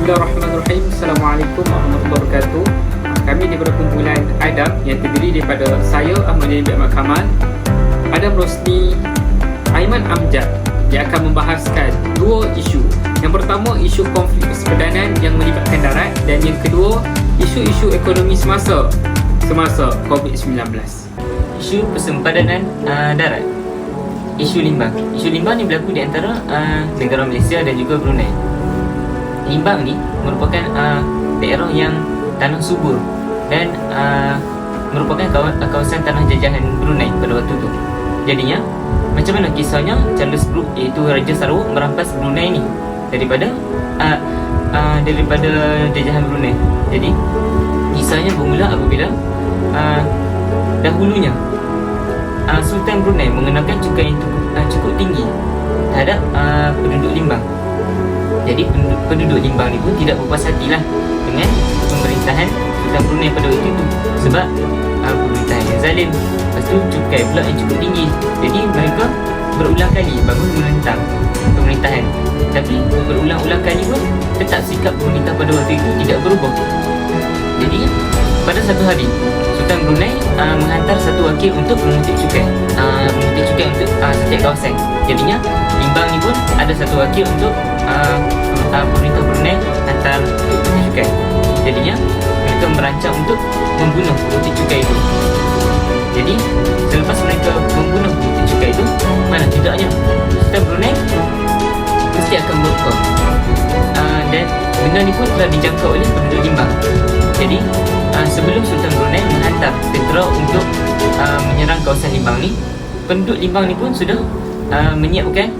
Bismillahirrahmanirrahim. Assalamualaikum warahmatullahi wabarakatuh. Kami daripada kumpulan ADAM yang terdiri daripada saya, Ahmad Bin Ahmad Kamal, Adam Rosni, Aiman Amjad, yang akan membahaskan dua isu. Yang pertama, isu konflik persepedanan yang melibatkan darat, dan yang kedua, isu-isu ekonomi semasa COVID-19. Isu persempadanan darat. Isu limbang. Isu limbang ni berlaku di antara negara Malaysia dan juga Brunei. Limbang ni merupakan daerah yang tanah subur dan merupakan kawasan tanah jajahan Brunei pada waktu tu. Jadinya, macam mana kisahnya Charles Brooke, iaitu Raja Sarawak, merampas Brunei ni daripada jajahan Brunei. Jadi, kisahnya bermula apabila dahulunya Sultan Brunei mengenakan cukai yang cukup tinggi terhadap penduduk limbang. Jadi penduduk limbang ni pun tidak berpuas hatilah dengan pemerintahan Sultan Brunei pada waktu itu, sebab pemerintahan yang zalim. Lepas tu cukai pula yang cukup tinggi. Jadi mereka berulang kali bangun menentang pemerintahan. Tapi berulang-ulang kali pun tetap sikap pemerintah pada waktu itu tidak berubah. Jadi pada satu hari, Sultan Brunei menghantar satu wakil untuk memungut cukai untuk setiap kawasan. Jadinya limbang ni pun ada satu wakil untuk pemerintah Brunei hantar untuk memungut cukai. Jadinya mereka merancang untuk membunuh pemungut cukai itu. Jadi selepas mereka membunuh pemungut cukai itu, mana tidaknya Sultan Brunei mesti akan murka. Dan benda ni pun telah dijangka oleh penduduk limbang. Jadi sebelum Sultan Brunei menghantar tentera untuk menyerang kawasan limbang ni, penduduk limbang ni pun sudah menyiapkan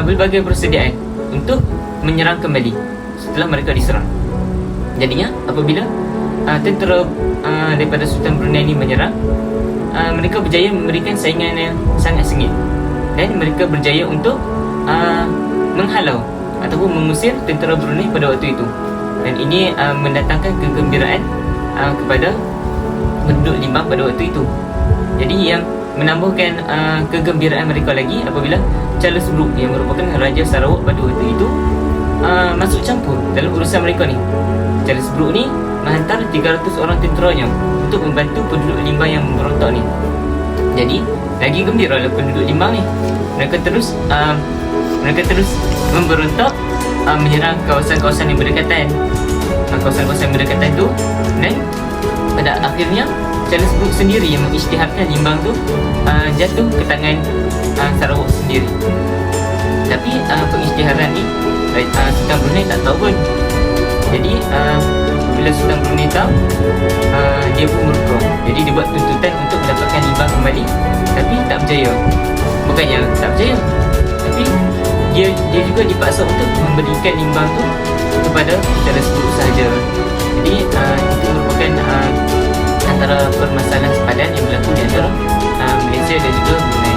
berbagai persediaan untuk menyerang kembali setelah mereka diserang. Jadinya apabila tentera daripada Sultan Brunei ni menyerang, mereka berjaya memberikan saingan yang sangat sengit, dan mereka berjaya untuk menghalau ataupun mengusir tentera Brunei pada waktu itu. Dan ini mendatangkan kegembiraan kepada penduduk limbang pada waktu itu. Jadi yang menambahkan kegembiraan mereka lagi apabila Charles Brooke, yang merupakan Raja Sarawak pada waktu itu, masuk campur dalam urusan mereka ni. Charles Brooke ni menghantar 300 orang tenteranya untuk membantu penduduk limbang yang memberontak ni. Jadi lagi gembiralah penduduk limbang ni. Mereka terus memberontak, menyerang kawasan-kawasan yang berdekatan. Kawasan-kawasan berdekatan tu, dan pada akhirnya Charles Brooke sendiri yang mengisytiharkan limbang tu jatuh ke tangan Sarawak sendiri. Tapi pengisytiharan ni Sultan Brunei tak tahu pun. Jadi bila Sultan Brunei tahu, dia pun murka. Jadi dia buat tuntutan untuk mendapatkan limbang kembali, tapi tak berjaya. Bukannya tak berjaya, tapi dia juga dipaksa untuk memberikan limbang tu kepada Charles Brooke sahaja. Jadi itu merupakan antara permasalahan sepadan yang berlaku di antara Malaysia dan juga Brunei.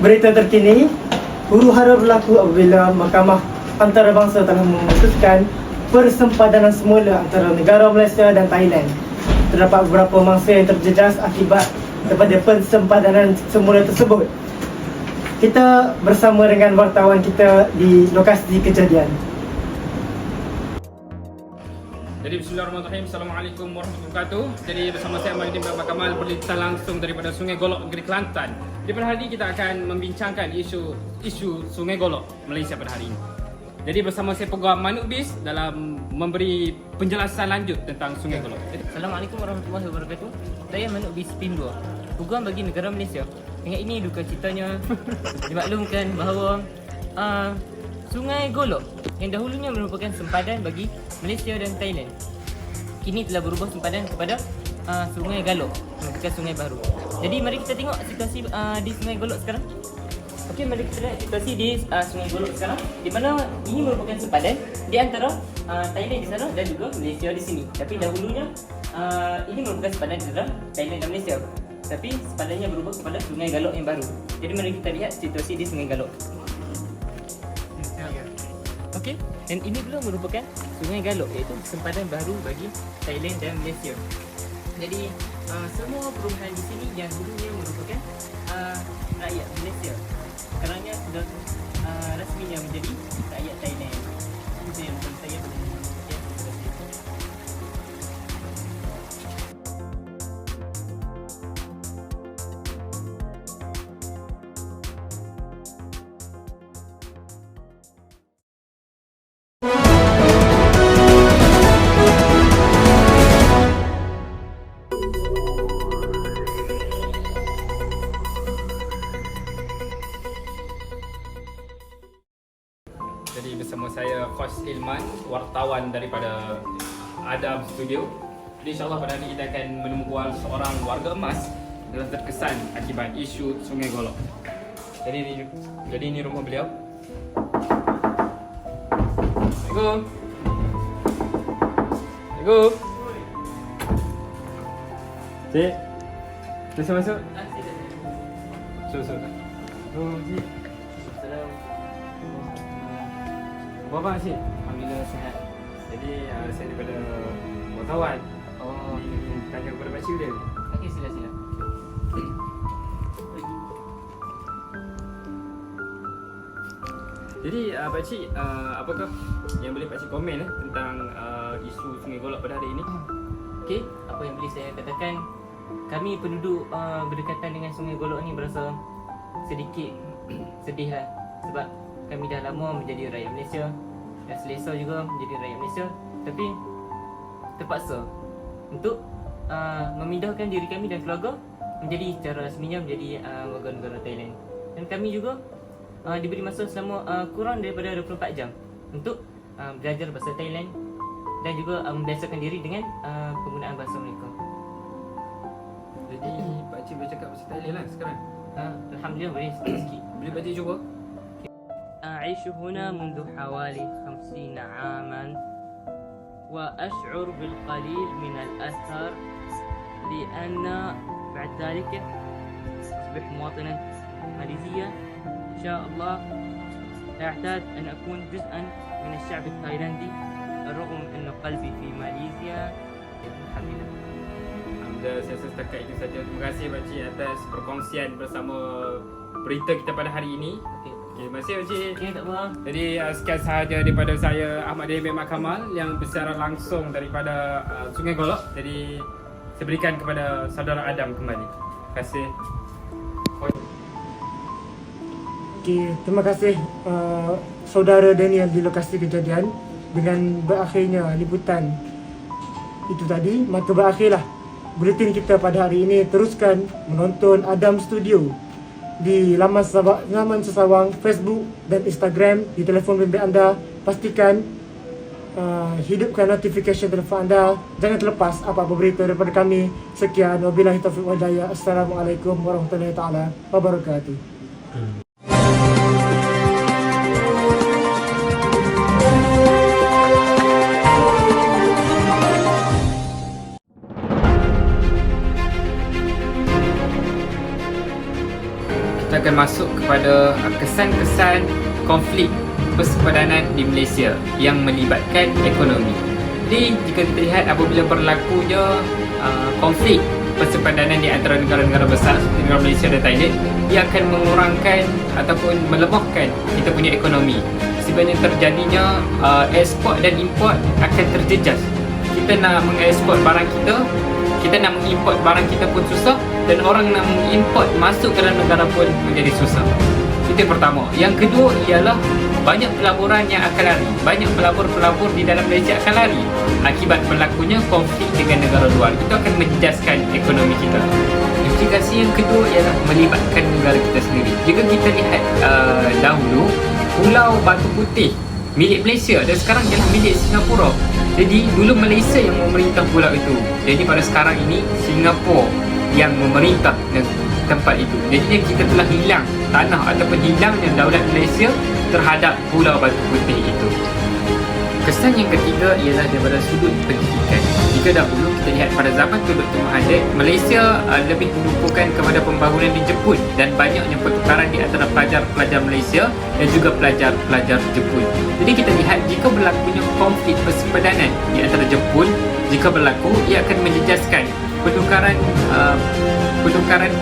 Berita terkini, huru-hara berlaku apabila Mahkamah Antarabangsa telah memutuskan persempadanan semula antara negara Malaysia dan Thailand. Terdapat beberapa mangsa yang terjejas akibat daripada persempadanan semula tersebut. Kita bersama dengan wartawan kita di lokasi kejadian. Jadi bismillahirrahmanirrahim. Assalamualaikum warahmatullahi wabarakatuh. Jadi bersama saya Ahmad Bin Ahmad Kamal, berlintas langsung daripada Sungai Golok, Negeri Kelantan. Di pada hari ini kita akan membincangkan isu Sungai Golok Malaysia pada hari ini. Jadi bersama saya Peguam Manuk Bis dalam memberi penjelasan lanjut tentang Sungai Golok. Assalamualaikum warahmatullahi wabarakatuh. Saya Manuk Bis PIN 2, Peguam bagi negara Malaysia. Ingat ini duka citanya dimaklumkan bahawa Sungai Golok yang dahulunya merupakan sempadan bagi Malaysia dan Thailand, kini telah berubah sempadan kepada Sungai Galok, merupakan sungai baru. Jadi mari kita tengok situasi di Sungai Golok sekarang. Okey, mari kita lihat situasi di Sungai Golok sekarang, di mana ini merupakan sempadan di antara Thailand di sana dan juga Malaysia di sini. Tapi dahulunya ini merupakan sempadan di antara Thailand dan Malaysia, tapi sempadannya berubah kepada Sungai Galok yang baru. Jadi mari kita lihat situasi di Sungai Galok. Okey, dan ini pula merupakan Sungai Galok, iaitu sempadan baru bagi Thailand dan Malaysia. Jadi semua perumahan di sini yang dulunya merupakan rakyat Malaysia sekarangnya sudah rasminya menjadi rakyat Thailand. Itu yang menurut saya paling Jadi bersama saya Khos Ilman, wartawan daripada Adam Studio. Jadi insyaAllah pada hari ini kita akan menemukan seorang warga emas yang terkesan akibat isu Sungai Golok. Jadi ini rumah beliau. Assalamualaikum. Assalamualaikum. Cik, bisa masuk? Masuk. Oh, Cik. Apa Cik? Alhamdulillah sihat. Jadi saya daripada wartawan. Oh, Tanya kepada Pakcik dia. okey, sila. Jadi Pakcik, apakah yang boleh Pakcik komen tentang isu Sungai Golok pada hari ini? Okey, apa yang boleh saya katakan, kami penduduk berdekatan dengan Sungai Golok ni berasa sedikit sedih lah, sebab kami dah lama menjadi rakyat Malaysia, dah selesa juga menjadi rakyat Malaysia, tapi terpaksa untuk memindahkan diri kami dan keluarga menjadi secara rasminya menjadi warga negara Thailand. Dan kami juga diberi masa selama kurang daripada 24 jam untuk belajar bahasa Thailand dan juga membiasakan diri dengan penggunaan bahasa mereka. Jadi Pakcik boleh cakap bahasa Thailand lah sekarang. Alhamdulillah boleh sikit-sikit. Boleh Pakcik cuba? أعيش هنا منذ حوالي 50 عاما وأشعر بالقليل من الأثر لأن بعد ذلك أصبح مواطنا ماليزيا إن شاء الله. أعتاد أن أكون جزءا من الشعب التايلاندي رغم أن قلبي في ماليزيا. الحمد لله. Alhamdulillah, saya rasa setakat itu saja. Terima kasih Pakcik atas perkongsian bersama berita kita pada hari ini. Okay, terima kasih Pakcik. Okay, tak apa. Jadi sekian sahaja daripada saya Ahmad David Mat Kamal yang bersiaran langsung daripada Sungai Golok. Jadi saya berikan kepada saudara Adam kembali. Terima kasih. Okay, terima kasih saudara Daniel di lokasi kejadian. Dengan berakhirnya liputan itu tadi, maka berakhirlah buletin kita pada hari ini. Teruskan menonton Adam Studio di laman Sesawang, Facebook dan Instagram, di telefon bimbit anda. Pastikan hidupkan notification telefon anda. Jangan terlepas apa-apa berita daripada kami. Sekian, wabillahi taufiq wal hidayah. Assalamualaikum warahmatullahi taala wabarakatuh. Kita akan masuk kepada kesan-kesan konflik persempadanan di Malaysia yang melibatkan ekonomi. Jadi jika kita lihat apabila berlakunya konflik persempadanan di antara negara-negara besar seperti negara Malaysia dan Thailand, ia akan mengurangkan ataupun melemahkan kita punya ekonomi. Sebenarnya terjadinya ekspor dan import akan terjejas. Kita nak mengekspor barang kita nak mengimport barang kita pun susah, dan orang nak mengimport masuk ke dalam negara pun menjadi susah. Itu yang pertama. Yang kedua ialah banyak pelaburan yang akan lari. Banyak pelabur-pelabur di dalam Malaysia akan lari akibat berlakunya konflik dengan negara luar. Itu akan menjejaskan ekonomi kita. Implikasi yang kedua ialah melibatkan negara kita sendiri. Jika kita lihat dahulu, Pulau Batu Putih milik Malaysia dan sekarang ialah milik Singapura. Jadi dulu Malaysia yang memerintah pulau itu. Jadi pada sekarang ini Singapura yang memerintah tempat itu. Jadi kita telah hilang tanah ataupun hilangnya daulat Malaysia terhadap Pulau Batu Putih itu. Kesan yang ketiga ialah daripada sudut pendidikan. jika dahulu kita lihat pada zaman Tun Dr. Mahathir, Malaysia lebih menumpukan kepada pembangunan dijemput dan banyaknya pertukaran di antara pelajar-pelajar Malaysia dan juga pelajar-pelajar Jepun. Jadi kita lihat jika berlakunya konflik persepedanan di antara Jepun, jika berlaku, ia akan menjejaskan pertukaran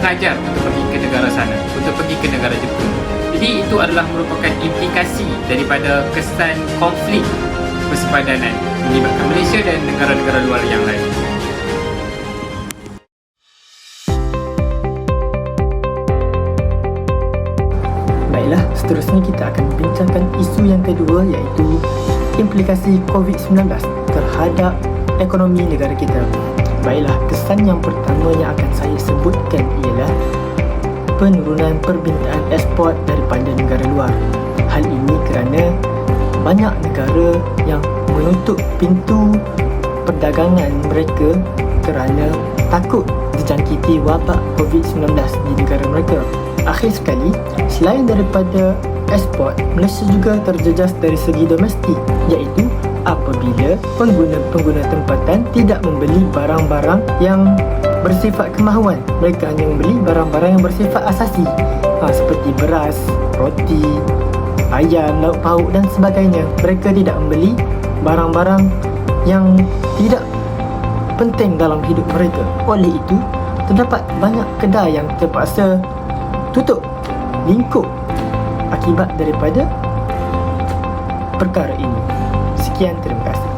pelajar untuk pergi ke negara sana, untuk pergi ke negara Jepun. Jadi itu adalah merupakan implikasi daripada kesan konflik persepadanan melibatkan Malaysia dan negara-negara luar yang lain. Baiklah, seterusnya kita akan membincangkan isu yang kedua, iaitu implikasi COVID-19 terhadap ekonomi negara kita. Baiklah, kesan yang pertama yang akan saya sebutkan ialah penurunan permintaan ekspor daripada negara luar. Hal ini kerana banyak negara yang menutup pintu perdagangan mereka kerana takut dijangkiti wabak COVID-19 di negara mereka. Akhir sekali, selain daripada ekspor, Malaysia juga terjejas dari segi domestik, iaitu apabila pengguna-pengguna tempatan tidak membeli barang-barang yang bersifat kemahuan. Mereka hanya membeli barang-barang yang bersifat asasi, seperti beras, roti, ayam, lauk pauk dan sebagainya. Mereka tidak membeli barang-barang yang tidak penting dalam hidup mereka. Oleh itu, terdapat banyak kedai yang terpaksa tutup, lingkup akibat daripada perkara ini. Sekian, terima kasih.